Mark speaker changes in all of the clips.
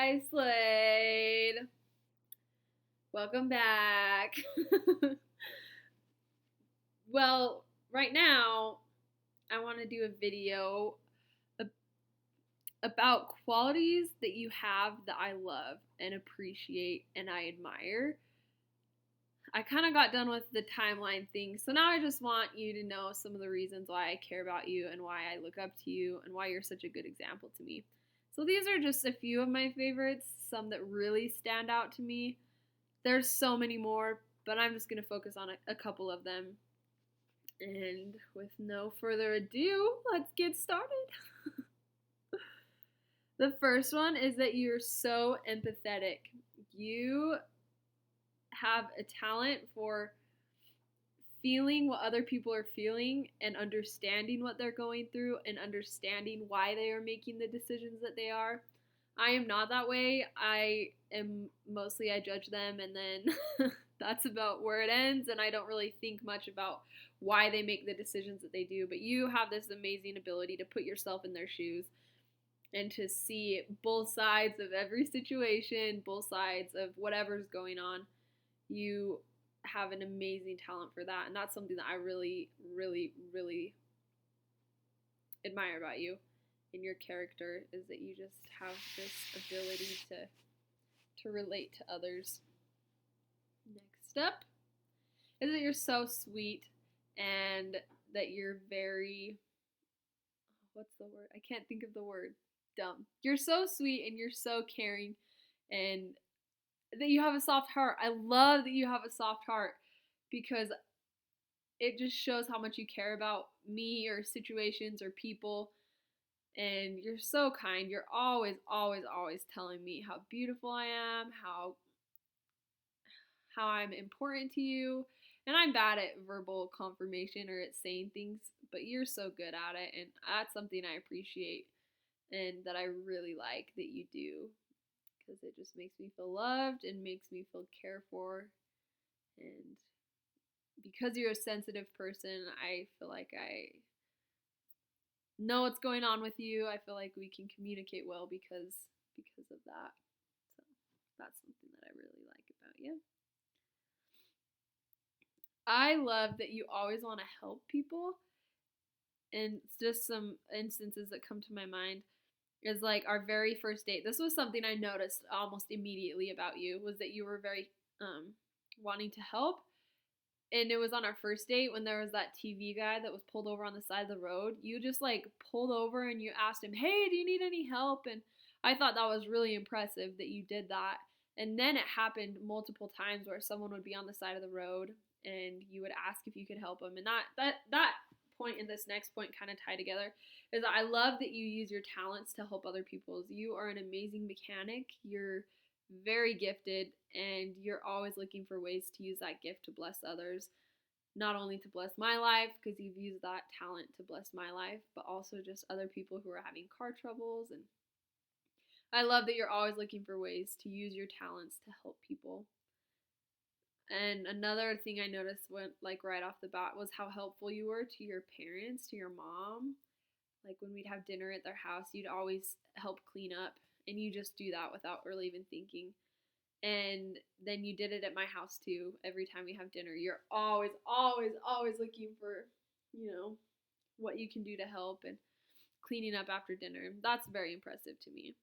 Speaker 1: Hi, Slade. Welcome back. Well, right now, I want to do a video about qualities that you have that I love and appreciate and I admire. I kind of got done with the timeline thing, so now I just want you to know some of the reasons why I care about you and why I look up to you and why you're such a good example to me. So these are just a few of my favorites, some that really stand out to me. There's so many more, but I'm just going to focus on a couple of them. And with no further ado, let's get started. The first one is that you're so empathetic. You have a talent for feeling what other people are feeling and understanding what they're going through and understanding why they are making the decisions that they are. I am not that way. I judge them and then that's about where it ends, and I don't really think much about why they make the decisions that they do. But you have this amazing ability to put yourself in their shoes and to see both sides of every situation, both sides of whatever's going on. You have an amazing talent for that, and that's something that I really, really, really admire about you in your character, is that you just have this ability to relate to others. Next up is that you're so sweet and that you're very, what's the word? I can't think of the word. Dumb. You're so sweet and you're so caring and that you have a soft heart. I love that you have a soft heart because it just shows how much you care about me or situations or people. And you're so kind. You're always, always, always telling me how beautiful I am, how I'm important to you. And I'm bad at verbal confirmation or at saying things, but you're so good at it, and that's something I appreciate and that I really like that you do, because it just makes me feel loved and makes me feel cared for. And because you're a sensitive person, I feel like I know what's going on with you. I feel like we can communicate well because of that. So that's something that I really like about you. I love that you always want to help people. And just some instances that come to my mind is like our very first date. This was something I noticed almost immediately about you, was that you were very wanting to help. And it was on our first date when there was that TV guy that was pulled over on the side of the road. You just like pulled over and you asked him, "Hey, do you need any help?" And I thought that was really impressive that you did that. And then it happened multiple times where someone would be on the side of the road and you would ask if you could help them. And that point and this next point kind of tie together, is that I love that you use your talents to help other people. You are an amazing mechanic. You're very gifted, and you're always looking for ways to use that gift to bless others. Not only to bless my life, because you've used that talent to bless my life, but also just other people who are having car troubles. And I love that you're always looking for ways to use your talents to help people. And another thing I noticed when, like, right off the bat, was how helpful you were to your parents, to your mom. Like when we'd have dinner at their house, you'd always help clean up, and you just do that without really even thinking. And then you did it at my house too. Every time we have dinner, you're always, always, always looking for, what you can do to help and cleaning up after dinner. That's very impressive to me.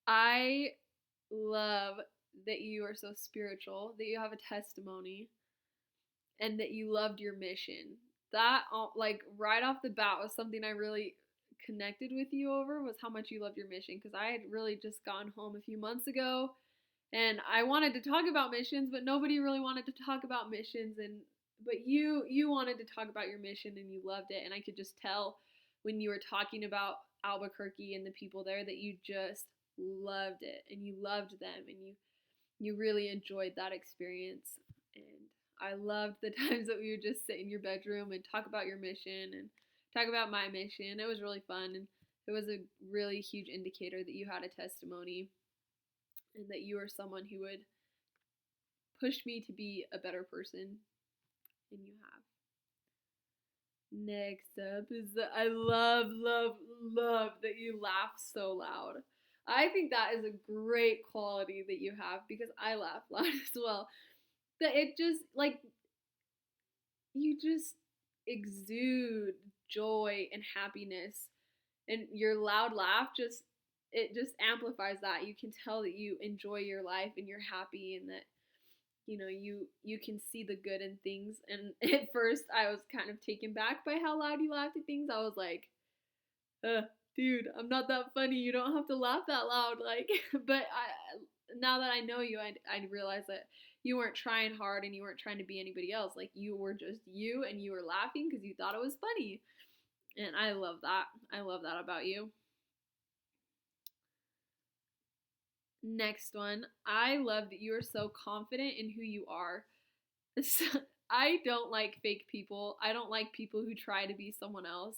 Speaker 1: I love that you are so spiritual, that you have a testimony, and that you loved your mission. That, like, right off the bat was something I really connected with you over, was how much you loved your mission, because I had really just gone home a few months ago and I wanted to talk about missions, but nobody really wanted to talk about missions. But you wanted to talk about your mission and you loved it, and I could just tell when you were talking about Albuquerque and the people there that you just loved it and you loved them, and you really enjoyed that experience. And I loved the times that we would just sit in your bedroom and talk about your mission and talk about my mission. It was really fun, and it was a really huge indicator that you had a testimony and that you were someone who would push me to be a better person, and you have. Next up is that I love that you laugh so loud. I think that is a great quality that you have because I laugh loud as well. That it just like you just exude joy and happiness, and your loud laugh just it just amplifies that. You can tell that you enjoy your life and you're happy, and that you can see the good in things. And at first I was kind of taken back by how loud you laughed at things. I was like, dude, I'm not that funny, you don't have to laugh that loud, like. But now that I know you, I realize that you weren't trying hard and you weren't trying to be anybody else. Like, you were just you, and you were laughing because you thought it was funny. And I love that. I love that about you. Next one. I love that you are so confident in who you are. I don't like fake people. I don't like people who try to be someone else.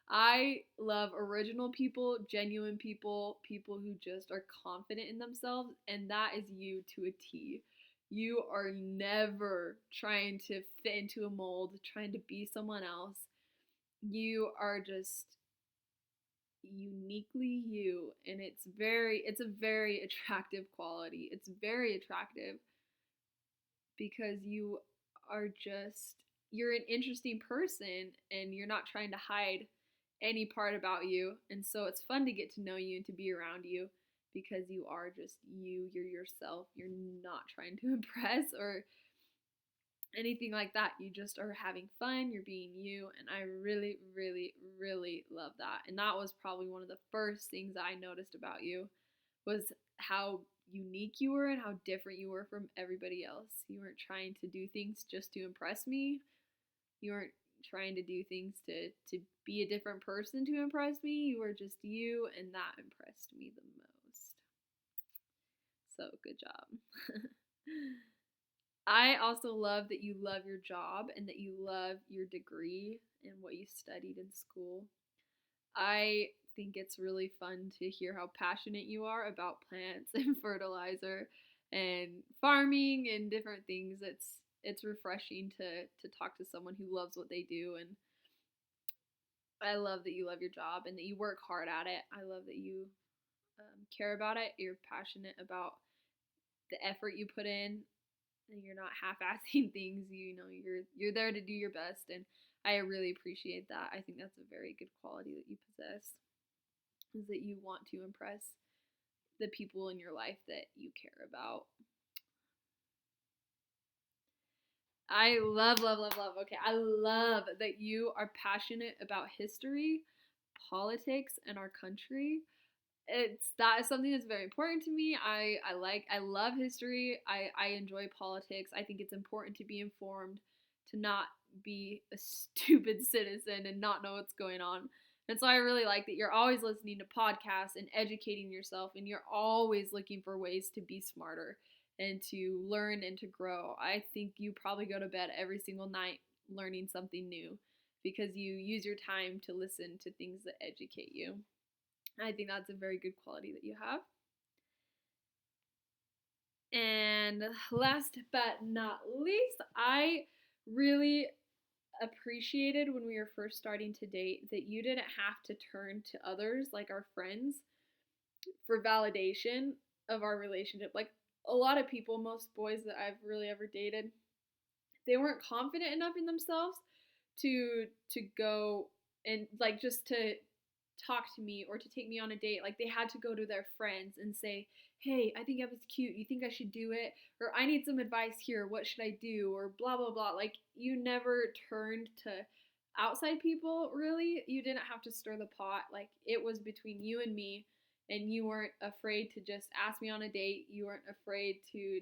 Speaker 1: I love original people, genuine people, people who just are confident in themselves, and that is you to a T. You are never trying to fit into a mold, trying to be someone else. You are just uniquely you, and it's a very attractive quality. It's very attractive because you're an interesting person, and you're not trying to hide any part about you. And so it's fun to get to know you and to be around you because you are just you. You're yourself. You're not trying to impress or anything like that. You just are having fun. You're being you. And I really, really, really love that. And that was probably one of the first things I noticed about you, was how unique you were and how different you were from everybody else. You weren't trying to do things just to impress me. You weren't trying to do things to be a different person to impress me. You were just you, and that impressed me the most. So good job. I also love that you love your job and that you love your degree and what you studied in school. I think it's really fun to hear how passionate you are about plants and fertilizer and farming and different things. It's refreshing to talk to someone who loves what they do. And I love that you love your job and that you work hard at it. I love that you care about it. You're passionate about the effort you put in, and you're not half-assing things. You're there to do your best, and I really appreciate that. I think that's a very good quality that you possess, is that you want to impress the people in your life that you care about. I love, love, love, love. Okay, I love that you are passionate about history, politics, and our country. That is something that's very important to me. I love history. I enjoy politics. I think it's important to be informed, to not be a stupid citizen and not know what's going on. And so I really like that you're always listening to podcasts and educating yourself, and you're always looking for ways to be smarter and to learn and to grow. I think you probably go to bed every single night learning something new because you use your time to listen to things that educate you. I think that's a very good quality that you have. And last but not least, I really appreciated when we were first starting to date that you didn't have to turn to others, like our friends, for validation of our relationship. Like, a lot of people, most boys that I've really ever dated, they weren't confident enough in themselves to go and like just to talk to me or to take me on a date. Like, they had to go to their friends and say, hey, I think Eva's cute, you think I should do it? Or I need some advice here, what should I do? Or blah blah blah. Like, you never turned to outside people, really. You didn't have to stir the pot. Like, it was between you and me, and you weren't afraid to just ask me on a date. You weren't afraid to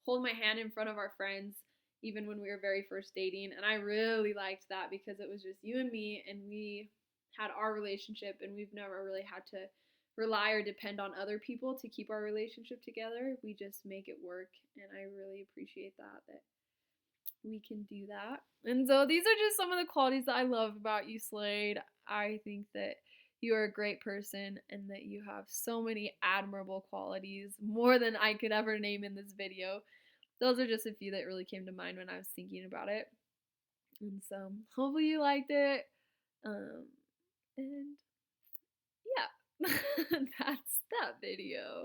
Speaker 1: hold my hand in front of our friends even when we were very first dating. And I really liked that because it was just you and me, and we had our relationship, and we've never really had to rely or depend on other people to keep our relationship together. We just make it work, and I really appreciate that we can do that. And so these are just some of the qualities that I love about you, Slade. I think that you are a great person and that you have so many admirable qualities, more than I could ever name in this video. Those are just a few that really came to mind when I was thinking about it. And so hopefully you liked it. Um, and yeah, that's that video.